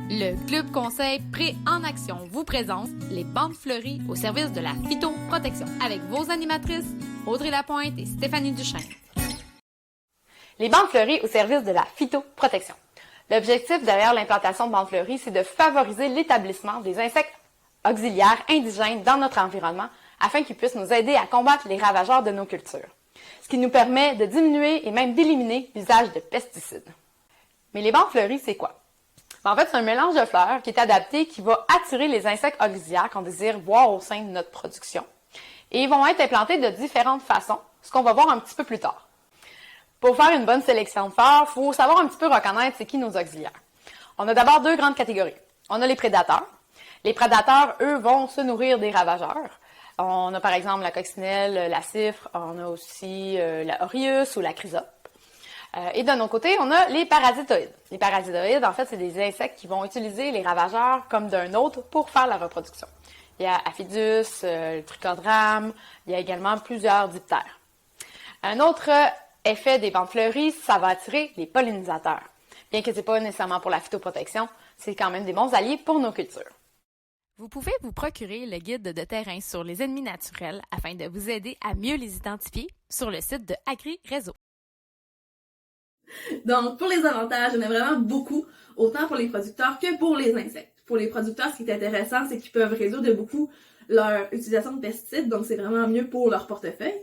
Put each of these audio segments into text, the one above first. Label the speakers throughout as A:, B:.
A: Le Club Conseil Pré en Action vous présente les bandes fleuries au service de la phytoprotection avec vos animatrices Audrey Lapointe et Stéphanie Duchesne.
B: Les bandes fleuries au service de la phytoprotection. L'objectif derrière l'implantation de bandes fleuries, c'est de favoriser l'établissement des insectes auxiliaires indigènes dans notre environnement afin qu'ils puissent nous aider à combattre les ravageurs de nos cultures, ce qui nous permet de diminuer et même d'éliminer l'usage de pesticides. Mais les bandes fleuries, c'est quoi? En fait, c'est un mélange de fleurs qui est adapté, qui va attirer les insectes auxiliaires qu'on désire voir au sein de notre production. Et ils vont être implantés de différentes façons, ce qu'on va voir un petit peu plus tard. Pour faire une bonne sélection de fleurs, il faut savoir un petit peu reconnaître c'est qui nos auxiliaires. On a d'abord deux grandes catégories. On a les prédateurs. Les prédateurs, eux, vont se nourrir des ravageurs. On a par exemple la coccinelle, la cifre, on a aussi la Orius ou la chrysope. Et de notre côté, on a les parasitoïdes. Les parasitoïdes, en fait, c'est des insectes qui vont utiliser les ravageurs comme d'un autre pour faire la reproduction. Il y a Aphidus, le trichodrame, il y a également plusieurs diptères. Un autre effet des bandes fleuries, ça va attirer les pollinisateurs. Bien que ce n'est pas nécessairement pour la phytoprotection, c'est quand même des bons alliés pour nos cultures.
A: Vous pouvez vous procurer le guide de terrain sur les ennemis naturels afin de vous aider à mieux les identifier sur le site de AgriRéseau.
C: Donc, pour les avantages, il y en a vraiment beaucoup, autant pour les producteurs que pour les insectes. Pour les producteurs, ce qui est intéressant, c'est qu'ils peuvent réduire de beaucoup leur utilisation de pesticides, donc c'est vraiment mieux pour leur portefeuille.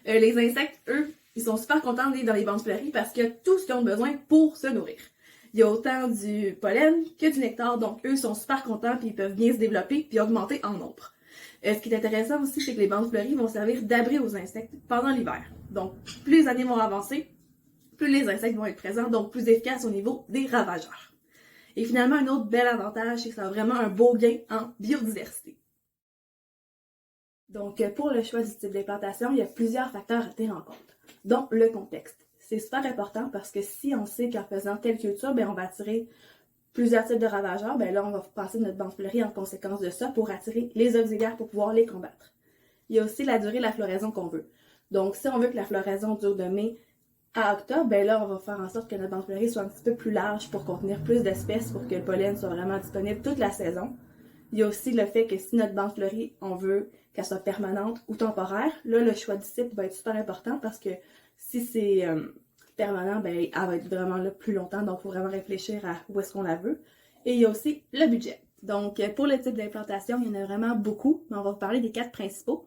C: Les insectes, eux, ils sont super contents d'être dans les bandes fleuries parce qu'il y a tout ce qu'ils ont besoin pour se nourrir. Il y a autant du pollen que du nectar, donc eux sont super contents puis ils peuvent bien se développer puis augmenter en nombre. Ce qui est intéressant aussi, c'est que les bandes fleuries vont servir d'abri aux insectes pendant l'hiver. Donc, plus les années vont avancer, plus les insectes vont être présents, donc plus efficaces au niveau des ravageurs. Et finalement, un autre bel avantage, c'est que ça a vraiment un beau gain en biodiversité. Donc, pour le choix du type d'implantation, il y a plusieurs facteurs à tenir en compte, dont le contexte. C'est super important parce que si on sait qu'en faisant telle culture, on va attirer plusieurs types de ravageurs, là, on va passer notre bande fleurie en conséquence de ça pour attirer les auxiliaires pour pouvoir les combattre. Il y a aussi la durée de la floraison qu'on veut. Donc, si on veut que la floraison dure de mai à octobre, là, on va faire en sorte que notre bande fleurie soit un petit peu plus large pour contenir plus d'espèces, pour que le pollen soit vraiment disponible toute la saison. Il y a aussi le fait que si notre bande fleurie, on veut qu'elle soit permanente ou temporaire, là, le choix du site va être super important parce que si c'est permanent, elle va être vraiment là plus longtemps, donc il faut vraiment réfléchir à où est-ce qu'on la veut. Et il y a aussi le budget. Donc, pour le type d'implantation, il y en a vraiment beaucoup, mais on va vous parler des 4 principaux.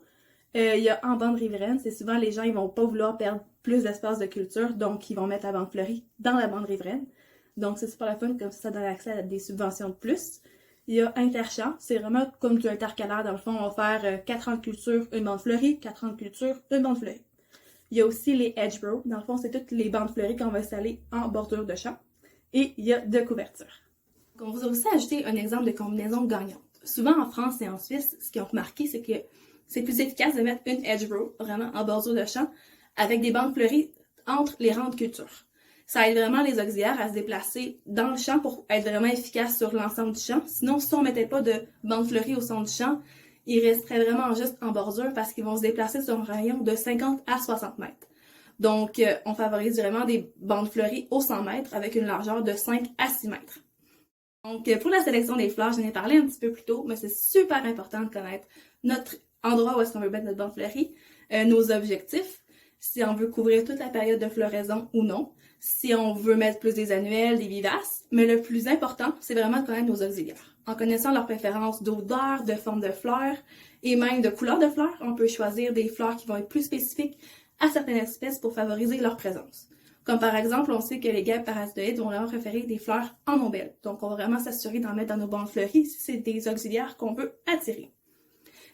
C: Il y a en bande riveraine, c'est souvent les gens, ils vont pas vouloir perdre plus d'espace de culture, donc ils vont mettre la bande fleurie dans la bande riveraine. Donc c'est super la fun, comme ça donne accès à des subventions de plus. Il y a interchamp, c'est vraiment comme du intercalaire, dans le fond, on va faire 4 ans de culture, une bande fleurie, 4 ans de culture, une bande fleurie. Il y a aussi les hedgerows, dans le fond, c'est toutes les bandes fleuries qu'on va installer en bordure de champ. Et il y a de couverture. Donc, on vous a aussi ajouté un exemple de combinaison gagnante. Souvent en France et en Suisse, ce qu'ils ont remarqué, c'est que c'est plus efficace de mettre une hedgerow, vraiment en bordure de champ, avec des bandes fleuries entre les rangs de culture. Ça aide vraiment les auxiliaires à se déplacer dans le champ pour être vraiment efficace sur l'ensemble du champ. Sinon, si on mettait pas de bandes fleuries au centre du champ, ils resteraient vraiment juste en bordure parce qu'ils vont se déplacer sur un rayon de 50 à 60 mètres. Donc, on favorise vraiment des bandes fleuries au 100 mètres avec une largeur de 5 à 6 mètres. Donc, pour la sélection des fleurs, j'en ai parlé un petit peu plus tôt, mais c'est super important de connaître notre endroit où est-ce qu'on veut mettre notre bande fleurie, nos objectifs, si on veut couvrir toute la période de floraison ou non, si on veut mettre plus des annuelles, des vivaces, mais le plus important, c'est vraiment de connaître nos auxiliaires. En connaissant leurs préférences d'odeur, de forme de fleurs et même de couleur de fleurs, on peut choisir des fleurs qui vont être plus spécifiques à certaines espèces pour favoriser leur présence. Comme par exemple, on sait que les guêpes parasitoïdes vont vraiment préférer des fleurs en ombelle. Donc, on va vraiment s'assurer d'en mettre dans nos bandes fleuries si c'est des auxiliaires qu'on veut attirer.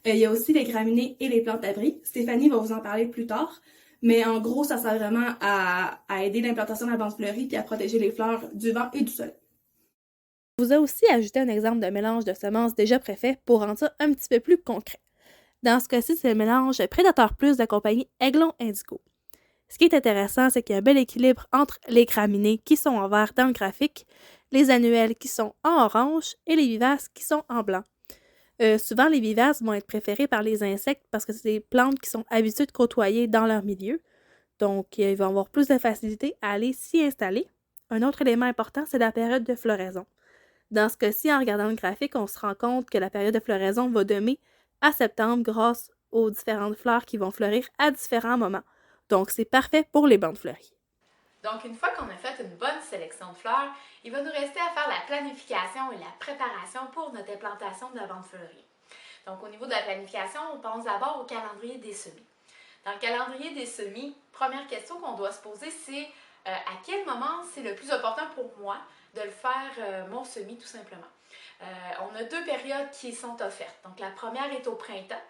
C: Il y a aussi les graminées et les plantes abris. Stéphanie va vous en parler plus tard. Mais en gros, ça sert vraiment à aider l'implantation de la bande fleurie et à protéger les fleurs du vent et du soleil.
D: On vous a aussi ajouté un exemple de mélange de semences déjà préfait pour rendre ça un petit peu plus concret. Dans ce cas-ci, c'est le mélange Predator Plus de la compagnie Aiglon Indigo. Ce qui est intéressant, c'est qu'il y a un bel équilibre entre les graminées qui sont en vert dans le graphique, les annuelles qui sont en orange et les vivaces qui sont en blanc. Souvent, les vivaces vont être préférées par les insectes parce que c'est des plantes qui sont habituées de côtoyer dans leur milieu. Donc, ils vont avoir plus de facilité à aller s'y installer. Un autre élément important, c'est la période de floraison. Dans ce cas-ci, en regardant le graphique, on se rend compte que la période de floraison va de mai à septembre grâce aux différentes fleurs qui vont fleurir à différents moments. Donc, c'est parfait pour les bandes fleuries.
B: Donc, une fois qu'on a fait une bonne sélection de fleurs, il va nous rester à faire la planification et la préparation pour notre implantation de la bande fleurie. Donc, au niveau de la planification, on pense d'abord au calendrier des semis. Dans le calendrier des semis, première question qu'on doit se poser, c'est à quel moment c'est le plus important pour moi de le faire mon semis, tout simplement. On a 2 périodes qui sont offertes. Donc, la première est au printemps.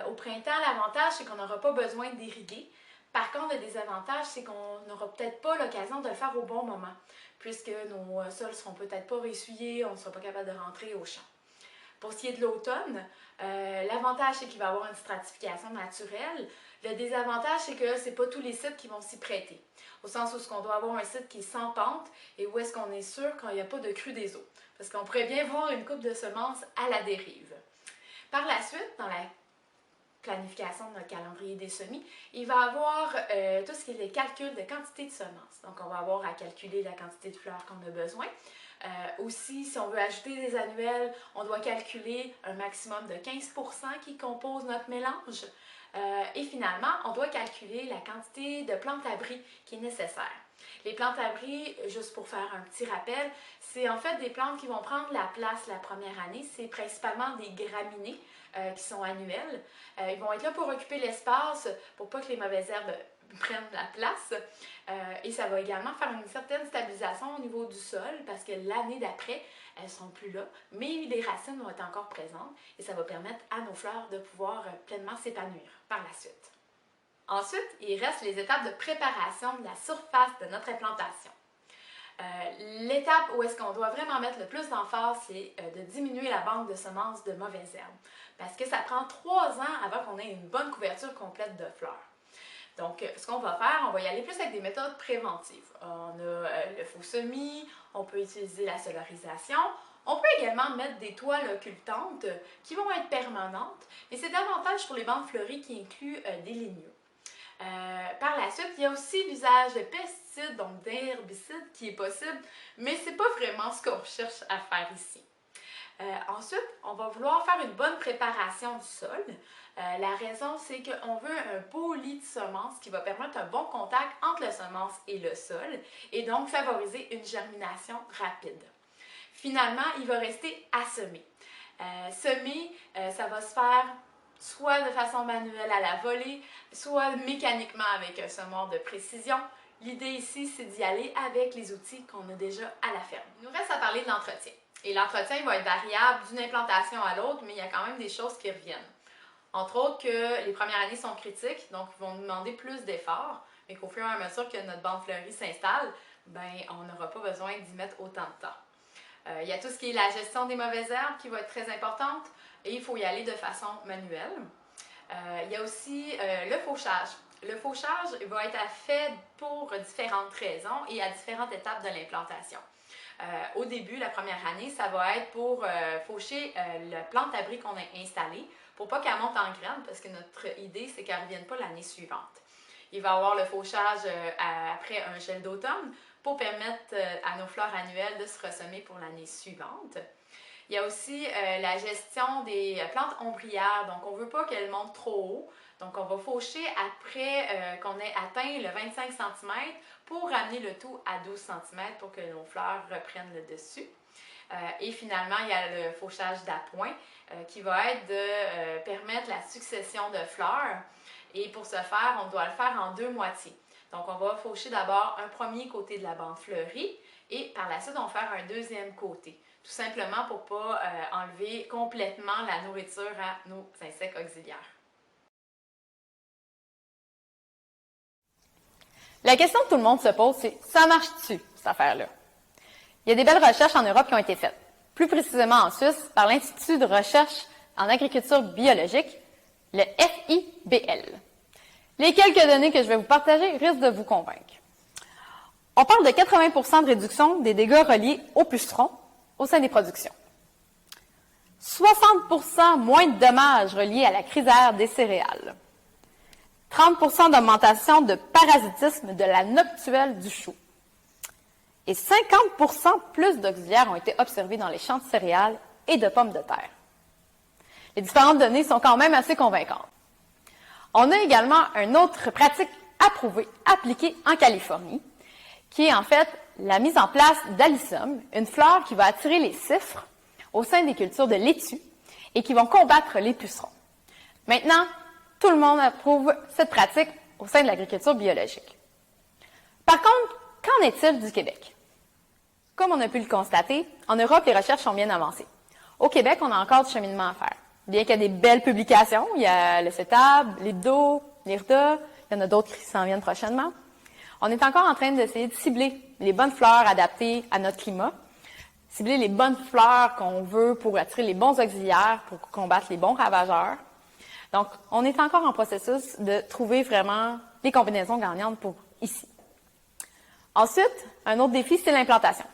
B: Au printemps, l'avantage, c'est qu'on n'aura pas besoin d'irriguer. Par contre, le désavantage, c'est qu'on n'aura peut-être pas l'occasion de le faire au bon moment, puisque nos sols ne seront peut-être pas ressuyés, on ne sera pas capable de rentrer au champ. Pour ce qui est de l'automne, l'avantage, c'est qu'il va y avoir une stratification naturelle. Le désavantage, c'est que ce n'est pas tous les sites qui vont s'y prêter, au sens où on doit avoir un site qui est sans pente et où est-ce qu'on est sûr qu'il n'y a pas de crue des eaux, parce qu'on pourrait bien voir une coupe de semences à la dérive. Par la suite, dans la planification de notre calendrier des semis, il va y avoir tout ce qui est les calculs de quantité de semences. Donc, on va avoir à calculer la quantité de fleurs qu'on a besoin. Aussi, si on veut ajouter des annuelles, on doit calculer un maximum de 15% qui compose notre mélange. Et finalement, on doit calculer la quantité de plantes-abri qui est nécessaire. Les plantes-abri, juste pour faire un petit rappel, c'est en fait des plantes qui vont prendre la place la première année. C'est principalement des graminées qui sont annuelles. Ils vont être là pour occuper l'espace, pour pas que les mauvaises herbes prennent la place. Et ça va également faire une certaine stabilisation au niveau du sol parce que l'année d'après, elles ne seront plus là, mais les racines vont être encore présentes et ça va permettre à nos fleurs de pouvoir pleinement s'épanouir par la suite. Ensuite, il reste les étapes de préparation de la surface de notre implantation. L'étape où est-ce qu'on doit vraiment mettre le plus d'emphase, c'est de diminuer la banque de semences de mauvaises herbes. Parce que ça prend 3 ans avant qu'on ait une bonne couverture complète de fleurs. Donc, ce qu'on va faire, on va y aller plus avec des méthodes préventives. On a le faux semis, on peut utiliser la solarisation. On peut également mettre des toiles occultantes qui vont être permanentes, mais c'est davantage pour les bandes fleuries qui incluent des ligneux. Par la suite, il y a aussi l'usage de pesticides, donc d'herbicides qui est possible, mais ce n'est pas vraiment ce qu'on cherche à faire ici. Ensuite, on va vouloir faire une bonne préparation du sol. La raison, c'est qu'on veut un beau lit de semences qui va permettre un bon contact entre la semence et le sol et donc favoriser une germination rapide. Finalement, il va rester à semer. Semer, ça va se faire soit de façon manuelle à la volée, soit mécaniquement avec un semoir de précision. L'idée ici, c'est d'y aller avec les outils qu'on a déjà à la ferme. Il nous reste à parler de l'entretien. Et l'entretien il va être variable d'une implantation à l'autre, mais il y a quand même des choses qui reviennent. Entre autres que les premières années sont critiques, donc ils vont nous demander plus d'efforts, mais qu'au fur et à mesure que notre bande fleurie s'installe, on n'aura pas besoin d'y mettre autant de temps. Il y a tout ce qui est la gestion des mauvaises herbes qui va être très importante et il faut y aller de façon manuelle. Il y a aussi le fauchage. Le fauchage va être fait pour différentes raisons et à différentes étapes de l'implantation. Au début, la première année, ça va être pour faucher la plante-abri qu'on a installée pour pas qu'elle monte en graines parce que notre idée, c'est qu'elle ne revienne pas l'année suivante. Il va y avoir le fauchage après un gel d'automne pour permettre à nos fleurs annuelles de se ressemer pour l'année suivante. Il y a aussi la gestion des plantes ombrières. Donc, on ne veut pas qu'elles montent trop haut. Donc, on va faucher après qu'on ait atteint le 25 cm pour ramener le tout à 12 cm pour que nos fleurs reprennent le dessus. Et finalement, il y a le fauchage d'appoint qui va être de permettre la succession de fleurs. Et pour ce faire, on doit le faire en 2 moitiés. Donc, on va faucher d'abord un premier côté de la bande fleurie et par la suite, on va faire un deuxième côté. Tout simplement pour ne pas enlever complètement la nourriture à nos insectes auxiliaires. La question que tout le monde se pose, c'est « ça marche-tu, cette affaire-là? » Il y a des belles recherches en Europe qui ont été faites, plus précisément en Suisse, par l'Institut de recherche en agriculture biologique, le FIBL. Les quelques données que je vais vous partager risquent de vous convaincre. On parle de 80% de réduction des dégâts reliés aux pucerons au sein des productions. 60% moins de dommages reliés à la chrysère des céréales. 30% d'augmentation de parasitisme de la noctuelle du chou. Et 50% plus d'auxiliaires ont été observés dans les champs de céréales et de pommes de terre. Les différentes données sont quand même assez convaincantes. On a également une autre pratique approuvée, appliquée en Californie, qui est en fait la mise en place d'Alyssum, une fleur qui va attirer les cifres au sein des cultures de laitue et qui vont combattre les pucerons. Maintenant, tout le monde approuve cette pratique au sein de l'agriculture biologique. Par contre, qu'en est-il du Québec? Comme on a pu le constater, en Europe, les recherches sont bien avancées. Au Québec, on a encore du cheminement à faire. Bien qu'il y ait des belles publications, il y a le CETAB, l'IBDO, l'IRDA, il y en a d'autres qui s'en viennent prochainement. On est encore en train d'essayer de cibler les bonnes fleurs adaptées à notre climat, cibler les bonnes fleurs qu'on veut pour attirer les bons auxiliaires, pour combattre les bons ravageurs. Donc, on est encore en processus de trouver vraiment les combinaisons gagnantes pour ici. Ensuite, un autre défi, c'est l'implantation.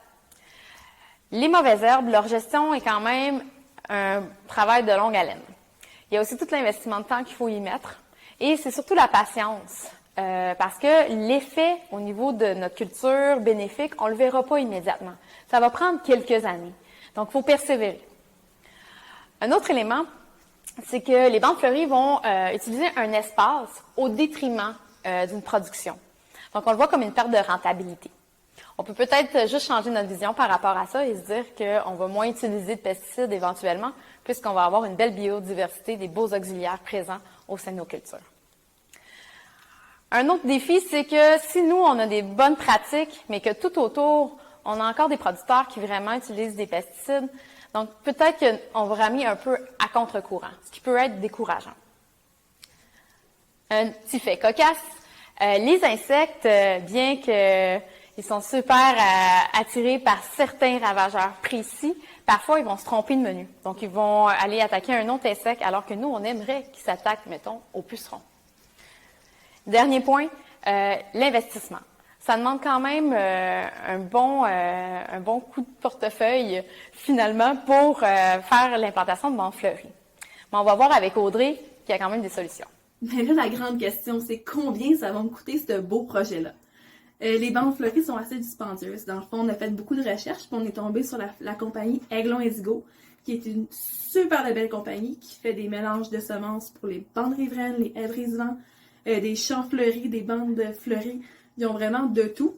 B: Les mauvaises herbes, leur gestion est quand même un travail de longue haleine. Il y a aussi tout l'investissement de temps qu'il faut y mettre. Et c'est surtout la patience. Parce que l'effet au niveau de notre culture bénéfique, on ne le verra pas immédiatement. Ça va prendre quelques années. Donc, il faut persévérer. Un autre élément, c'est que les bandes fleuries vont utiliser un espace au détriment d'une production. Donc, on le voit comme une perte de rentabilité. On peut peut-être juste changer notre vision par rapport à ça et se dire qu'on va moins utiliser de pesticides éventuellement, puisqu'on va avoir une belle biodiversité, des beaux auxiliaires présents au sein de nos cultures. Un autre défi, c'est que si nous, on a des bonnes pratiques, mais que tout autour, on a encore des producteurs qui vraiment utilisent des pesticides, donc peut-être qu'on va ramener un peu à contre-courant, ce qui peut être décourageant. Un petit fait cocasse, les insectes, bien qu'ils sont super attirés par certains ravageurs précis, parfois ils vont se tromper de menu. Donc ils vont aller attaquer un autre insecte alors que nous, on aimerait qu'ils s'attaquent, mettons, aux pucerons. Dernier point, l'investissement. Ça demande quand même un bon coup de portefeuille, finalement, pour faire l'implantation de bandes fleuries. Mais on va voir avec Audrey qu'il y a quand même des solutions.
C: Mais là, la grande question, c'est combien ça va me coûter ce beau projet-là? Les bandes fleuries sont assez dispendieuses. Dans le fond, on a fait beaucoup de recherches, puis on est tombé sur la compagnie Aiglon Indigo, qui est une super belle compagnie qui fait des mélanges de semences pour les bandes riveraines, les haies brise-vent, des champs fleuris, des bandes fleuries. Ils ont vraiment de tout.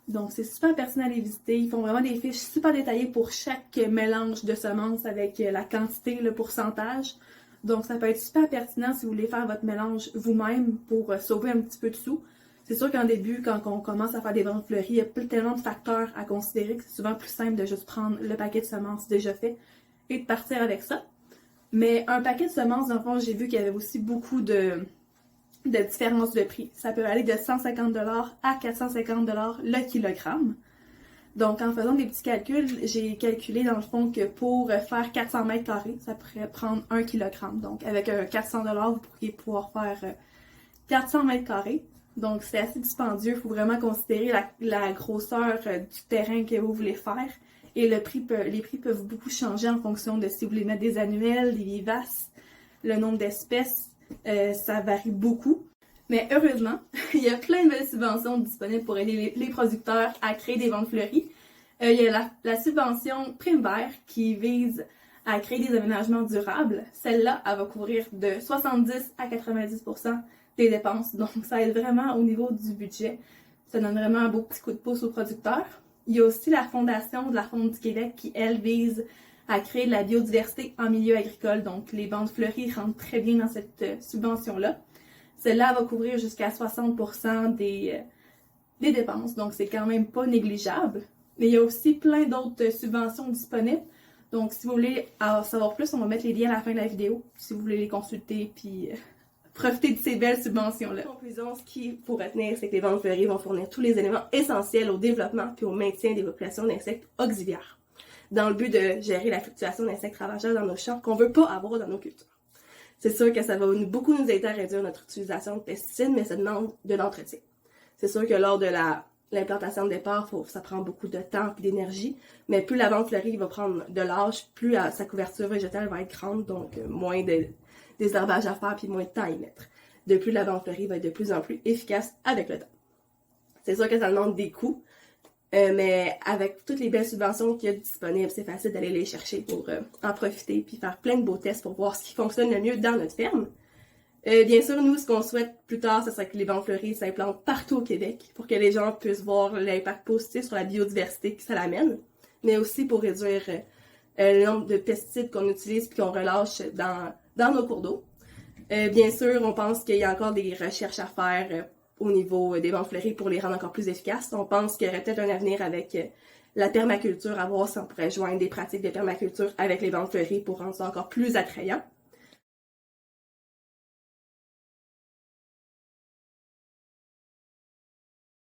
C: Donc, c'est super personnel à visiter. Ils font vraiment des fiches super détaillées pour chaque mélange de semences avec la quantité, le pourcentage. Donc, ça peut être super pertinent si vous voulez faire votre mélange vous-même pour sauver un petit peu de sous. C'est sûr qu'en début, quand on commence à faire des bandes fleuries, il y a tellement de facteurs à considérer que c'est souvent plus simple de juste prendre le paquet de semences déjà fait et de partir avec ça. Mais un paquet de semences, dans le fond, j'ai vu qu'il y avait aussi beaucoup de différence de prix. Ça peut aller de 150 $ à 450 $ le kilogramme. Donc, en faisant des petits calculs, j'ai calculé dans le fond que pour faire 400 mètres carrés, ça pourrait prendre 1 kilogramme. Donc, avec 400 $, vous pourriez pouvoir faire 400 mètres carrés. Donc, c'est assez dispendieux. Il faut vraiment considérer la grosseur du terrain que vous voulez faire. Et les prix peuvent beaucoup changer en fonction de si vous voulez mettre des annuelles, des vivaces, le nombre d'espèces. Ça varie beaucoup. Mais heureusement, il y a plein de belles subventions disponibles pour aider les producteurs à créer des bandes fleuries. Il y a la subvention Prime Vert qui vise à créer des aménagements durables. Celle-là, elle va couvrir de 70 à 90% des dépenses. Donc, ça aide vraiment au niveau du budget. Ça donne vraiment un beau petit coup de pouce aux producteurs. Il y a aussi la Fondation de la Fonde du Québec qui, elle, vise à créer de la biodiversité en milieu agricole. Donc, les bandes fleuries rentrent très bien dans cette subvention-là. Celle-là va couvrir jusqu'à 60% des dépenses. Donc, c'est quand même pas négligeable. Mais il y a aussi plein d'autres subventions disponibles. Donc, si vous voulez en savoir plus, on va mettre les liens à la fin de la vidéo. Si vous voulez les consulter, puis profiter de ces belles subventions-là. En conclusion, ce qu'il faut retenir, c'est que les bandes fleuries vont fournir tous les éléments essentiels au développement puis au maintien des populations d'insectes auxiliaires, dans le but de gérer la fluctuation d'insectes ravageurs dans nos champs qu'on veut pas avoir dans nos cultures. C'est sûr que ça va beaucoup nous aider à réduire notre utilisation de pesticides, mais ça demande de l'entretien. C'est sûr que lors de l'implantation de départ, ça prend beaucoup de temps et d'énergie, mais plus la bande fleurie va prendre de l'âge, plus sa couverture végétale va être grande, donc moins de désherbage à faire puis moins de temps à y mettre. De plus, la bande fleurie va être de plus en plus efficace avec le temps. C'est sûr que ça demande des coûts, Mais avec toutes les belles subventions qu'il y a disponibles, c'est facile d'aller les chercher pour en profiter puis faire plein de beaux tests pour voir ce qui fonctionne le mieux dans notre ferme. Bien sûr, nous, ce qu'on souhaite plus tard, ce serait que les bandes fleuries s'implantent partout au Québec pour que les gens puissent voir l'impact positif sur la biodiversité que ça l'amène, mais aussi pour réduire le nombre de pesticides qu'on utilise et qu'on relâche dans nos cours d'eau. Bien sûr, on pense qu'il y a encore des recherches à faire au niveau des bandes fleuries pour les rendre encore plus efficaces. On pense qu'il y aurait peut-être un avenir avec la permaculture, à voir si on pourrait joindre des pratiques de permaculture avec les bandes fleuries pour rendre ça encore plus attrayant.